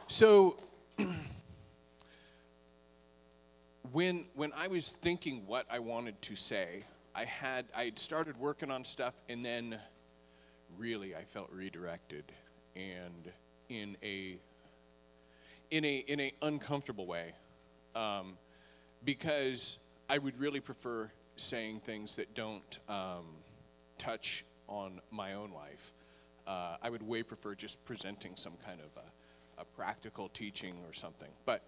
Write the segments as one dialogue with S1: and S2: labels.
S1: So when I was thinking what I wanted to say, I'd started working on stuff, and then really I felt redirected, and in a uncomfortable way, because I would really prefer saying things that don't touch on my own life. I would way prefer just presenting some kind of a practical teaching or something, but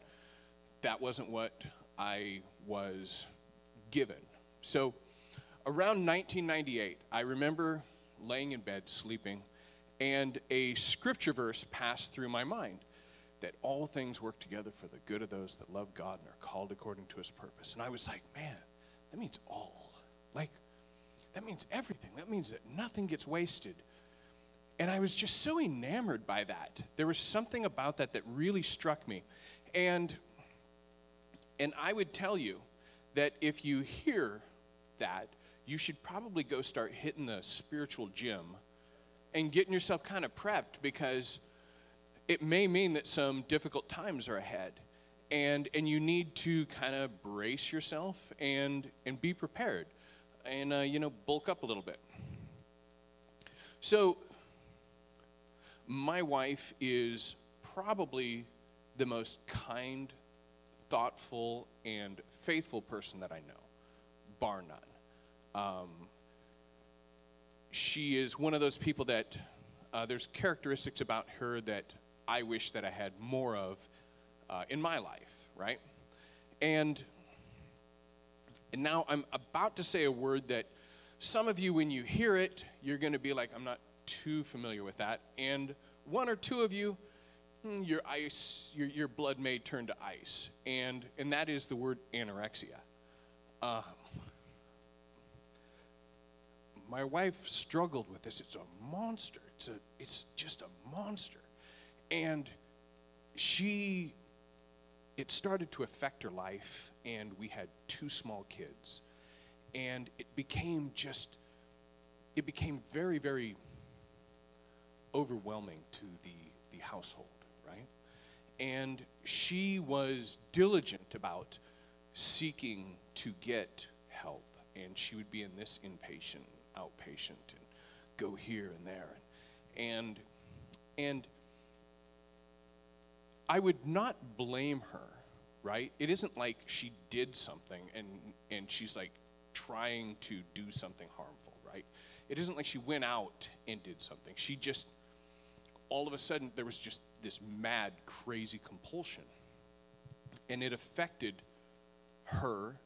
S1: that wasn't what I was given. So around 1998, I remember laying in bed sleeping, and a scripture verse passed through my mind, that all things work together for the good of those that love God and are called according to his purpose. And I was like, man, that means all. Like, that means everything. That means that nothing gets wasted. And I was just so enamored by that. There was something about that that really struck me. And I would tell you that if you hear that, you should probably go start hitting the spiritual gym and getting yourself kind of prepped, because it may mean that some difficult times are ahead, and you need to kind of brace yourself and be prepared, and bulk up a little bit. So my wife is probably the most kind, thoughtful, and faithful person that I know, bar none. She is one of those people that there's characteristics about her that I wish that I had more of in my life, right? And now I'm about to say a word that some of you, when you hear it, you're going to be like, I'm not too familiar with that. And one or two of you, your blood may turn to ice. And that is the word anorexia. My wife struggled with this. It's a monster. It's just a monster. And it started to affect her life, and we had 2 small kids. And it became very, very overwhelming to the household, right? And she was diligent about seeking to get help. And she would be in this inpatient, outpatient, and go here and there. And I would not blame her, right? It isn't like she did something and she's like trying to do something harmful, right? It isn't like she went out and did something. She just, all of a sudden, there was just this mad, crazy compulsion. And it affected her,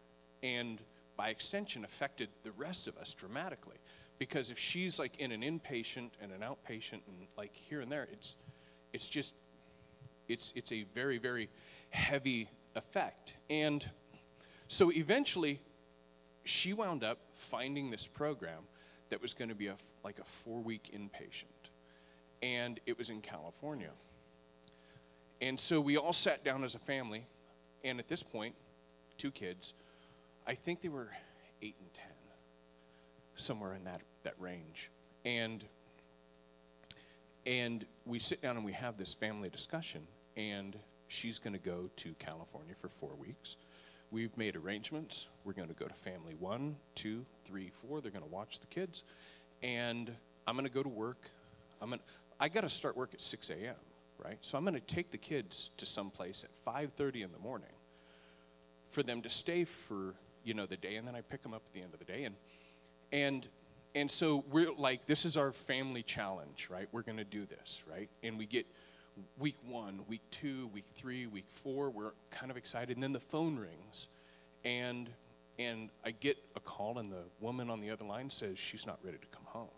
S1: and by extension affected the rest of us dramatically. Because if she's like in an inpatient and an outpatient and like here and there, it's a very, very heavy effect. And so eventually she wound up finding this program that was going to be like a 4-week inpatient. And it was in California. And so we all sat down as a family, and at this point, 2 kids, I think they were 8 and 10, somewhere in that range. And we sit down and we have this family discussion, and she's going to go to California for 4 weeks. We've made arrangements. We're going to go to family 1, 2, 3, 4. They're going to watch the kids. And I'm going to go to work. I got to start work at 6 a.m., right? So I'm going to take the kids to some place at 5:30 in the morning for them to stay for, the day, and then I pick them up at the end of the day. And so we're like, this is our family challenge, right? We're going to do this, right? And we get week 1, week 2, week 3, week 4. We're kind of excited. And then the phone rings, and I get a call, and the woman on the other line says she's not ready to come home.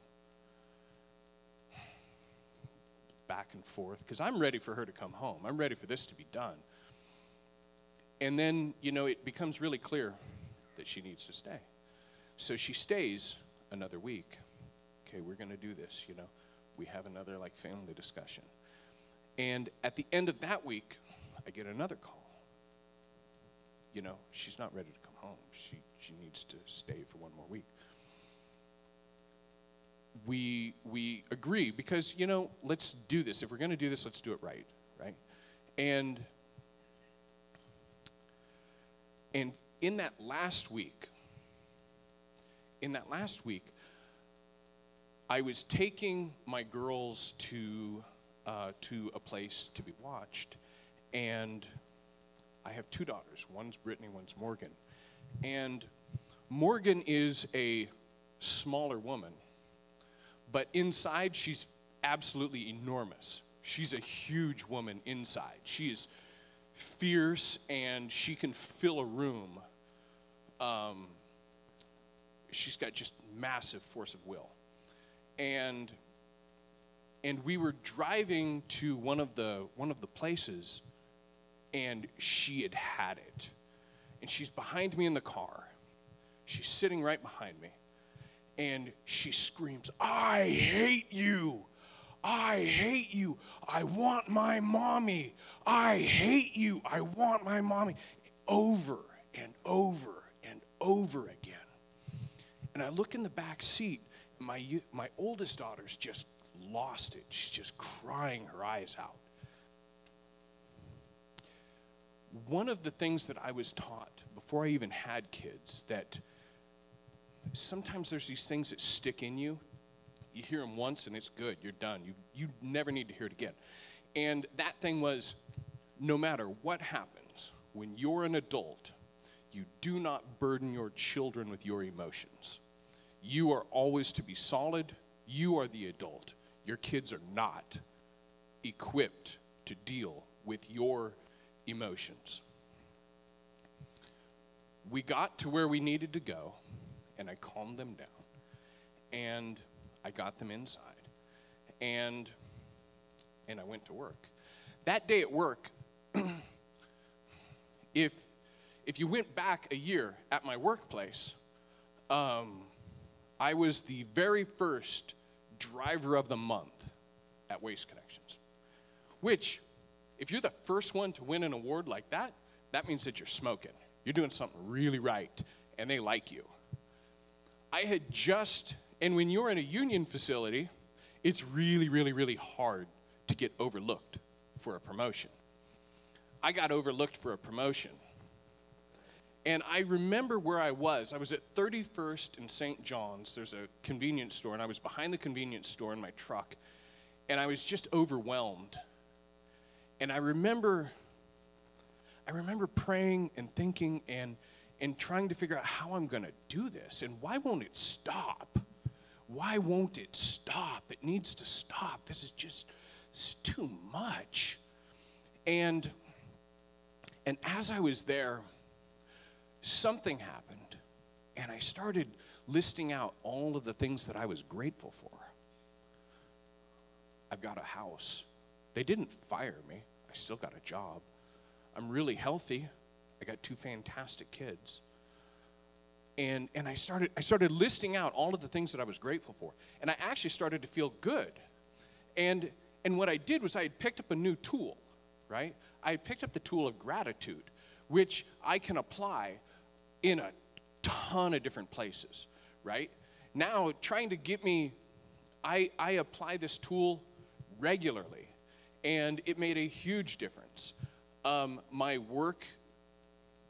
S1: Back and forth, because I'm ready for her to come home. I'm ready for this to be done. And then, it becomes really clear that she needs to stay. So she stays another week. Okay, we're going to do this, We have another, family discussion. And at the end of that week, I get another call. She's not ready to come home. She needs to stay for 1 more week. We agree because, let's do this. If we're going to do this, let's do it right? And in that last week, I was taking my girls to a place to be watched, and I have two daughters. One's Brittany, one's Morgan. And Morgan is a smaller woman, but inside she's absolutely enormous. She's a huge woman inside. She is fierce, and she can fill a room. She's got just massive force of will. And we were driving to one of the places, and she had it. And she's behind me in the car. She's sitting right behind me. And she screams, "I hate you. I hate you. I want my mommy. I hate you. I want my mommy." Over and over and over again. And I look in the back seat. My oldest daughter's just lost it. She's just crying her eyes out. One of the things that I was taught before I even had kids, that sometimes there's these things that stick in you. You hear them once and it's good. You're done. You never need to hear it again. And that thing was, no matter what happens, when you're an adult, you do not burden your children with your emotions. You are always to be solid. You are the adult. Your kids are not equipped to deal with your emotions. We got to where we needed to go, and I calmed them down, and I got them inside, and I went to work. That day at work, if you went back a year at my workplace, I was the very first driver of the month at Waste Connections, which, if you're the first one to win an award like that, that means that you're smoking. You're doing something really right, and they like you. I had just, and when you're in a union facility, it's really, really, really hard to get overlooked for a promotion. I got overlooked for a promotion. And I remember where I was. I was at 31st and St. John's. There's a convenience store, and I was behind the convenience store in my truck, and I was just overwhelmed. And I remember praying and thinking and trying to figure out how I'm going to do this, and why won't it stop? Why won't it stop? It needs to stop. This is just, it's too much. And as I was there, something happened, and I started listing out all of the things that I was grateful for. I've got a house. They didn't fire me. I still got a job. I'm really healthy. I got two fantastic kids. And I started listing out all of the things that I was grateful for. And I actually started to feel good. And what I did was I had picked up a new tool, right? I had picked up the tool of gratitude, which I can apply in a ton of different places, right? Now, trying to get me, I apply this tool regularly, and it made a huge difference. My work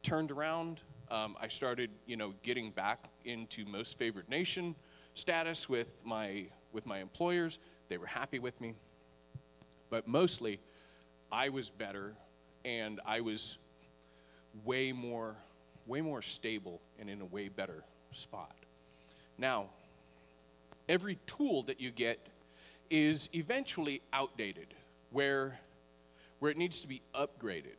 S1: turned around. I started, getting back into most favored nation status with my employers. They were happy with me. But mostly, I was better, and I was way more stable and in a way better spot. Now, every tool that you get is eventually outdated, where it needs to be upgraded.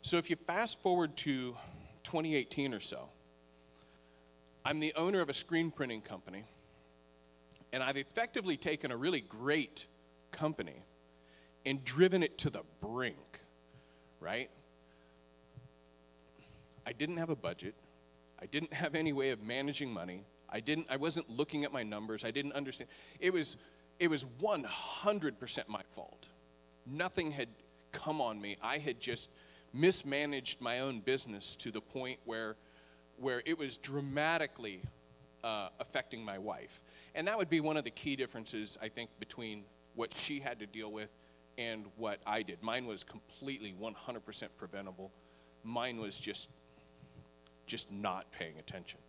S1: So if you fast forward to 2018 or so, I'm the owner of a screen printing company, and I've effectively taken a really great company and driven it to the brink, right? I didn't have a budget. I didn't have any way of managing money. I wasn't looking at my numbers. I didn't understand. It was 100% my fault. Nothing had come on me. I had just mismanaged my own business to the point where it was dramatically affecting my wife. And that would be one of the key differences, I think, between what she had to deal with and what I did. Mine was completely 100% preventable. Mine was just not paying attention.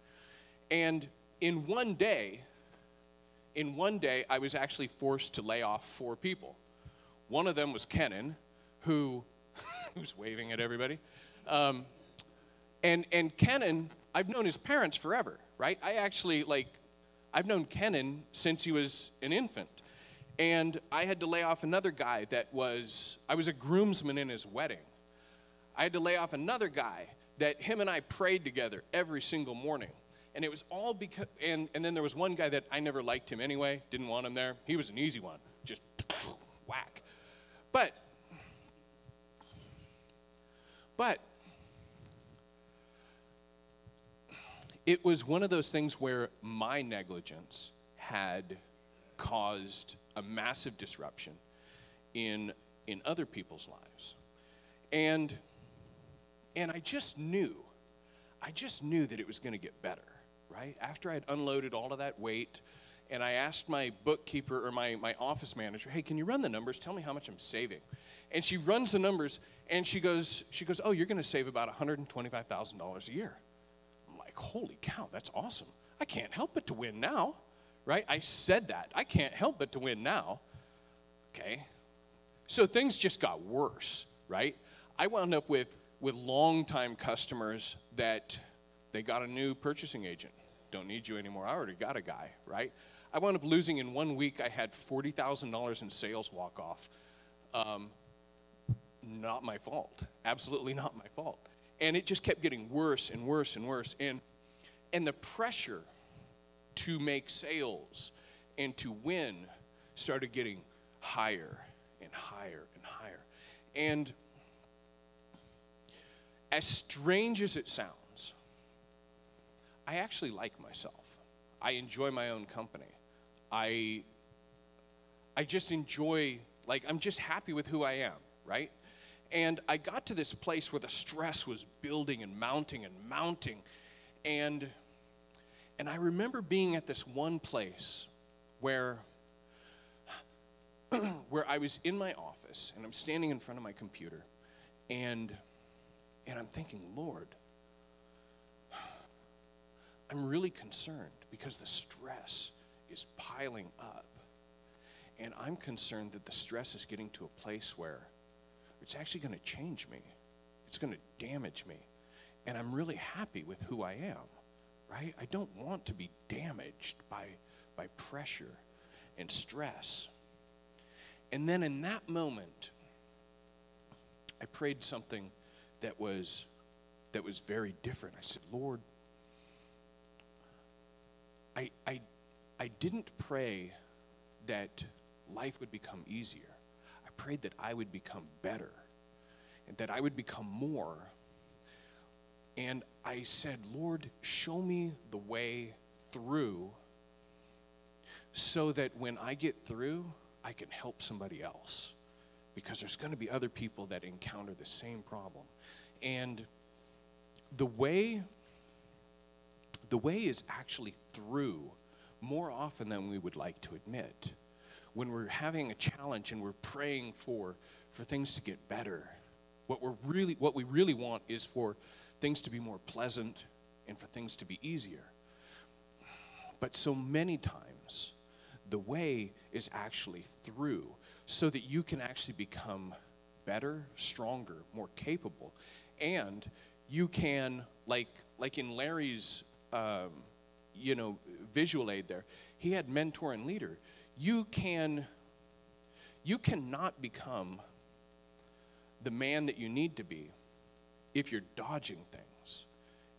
S1: And in one day, I was actually forced to lay off 4 people. One of them was Kenan, who's waving at everybody. And Kenan, I've known his parents forever, right? I've known Kenan since he was an infant. And I had to lay off another guy I was a groomsman in his wedding. I had to lay off another guy that him and I prayed together every single morning. And it was all because, and then there was one guy that I never liked him anyway, didn't want him there. He was an easy one, just whack. But it was one of those things where my negligence had caused a massive disruption in other people's lives. And I just knew that it was going to get better, right? After I'd unloaded all of that weight, and I asked my bookkeeper or my office manager, hey, can you run the numbers? Tell me how much I'm saving. And she runs the numbers, and she goes, oh, you're going to save about $125,000 a year. I'm like, holy cow, that's awesome. I can't help but to win now, right? I said that. I can't help but to win now. Okay. So things just got worse, right? I wound up with longtime customers that they got a new purchasing agent. Don't need you anymore. I already got a guy, right? I wound up losing in 1 week. I had $40,000 in sales walk off. Not my fault. Absolutely not my fault. And it just kept getting worse and worse and worse. And the pressure to make sales and to win started getting higher and higher and higher. And as strange as it sounds, I actually like myself. I enjoy my own company. I just enjoy, I'm just happy with who I am, right? And I got to this place where the stress was building and mounting and mounting. And I remember being at this one place where I was in my office, and I'm standing in front of my computer, and I'm thinking, Lord, I'm really concerned because the stress is piling up. And I'm concerned that the stress is getting to a place where it's actually going to change me. It's going to damage me. And I'm really happy with who I am, right? I don't want to be damaged by pressure and stress. And then in that moment, I prayed something that was very different. I said, Lord, I didn't pray that life would become easier. I prayed that I would become better and that I would become more. And I said, Lord, show me the way through so that when I get through, I can help somebody else. Because there's going to be other people that encounter the same problem. And the way is actually through more often than we would like to admit. When we're having a challenge and we're praying for things to get better, what we really want is for things to be more pleasant and for things to be easier. But so many times, the way is actually through so that you can actually become better, stronger, more capable. And you can, like in Larry's, visual aid there, he had mentor and leader. You cannot become the man that you need to be if you're dodging things,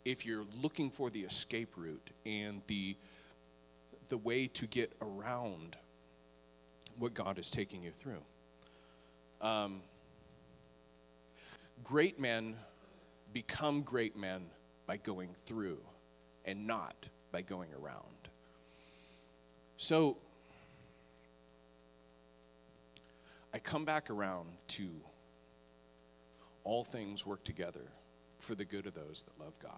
S1: if you're looking for the escape route and the way to get around what God is taking you through. Great men become great men by going through and not by going around. So I come back around to all things work together for the good of those that love God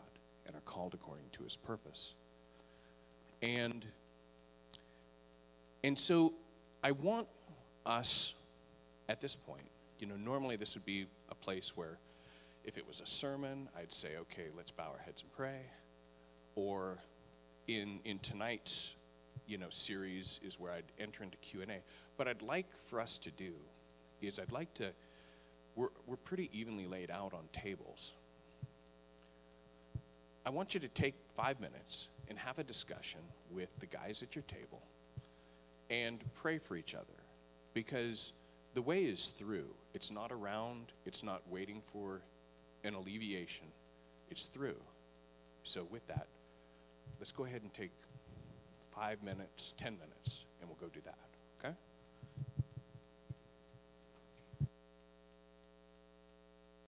S1: and are called according to his purpose. And so I want us at this point, normally this would be a place where if it was a sermon, I'd say, okay, let's bow our heads and pray. Or in tonight's, series is where I'd enter into Q&A. What I'd like for us to do is we're pretty evenly laid out on tables. I want you to take 5 minutes and have a discussion with the guys at your table and pray for each other, because the way is through. It's not around. It's not waiting for an alleviation. It's through. So with that, let's go ahead and take 5 minutes, 10 minutes, and we'll go do that.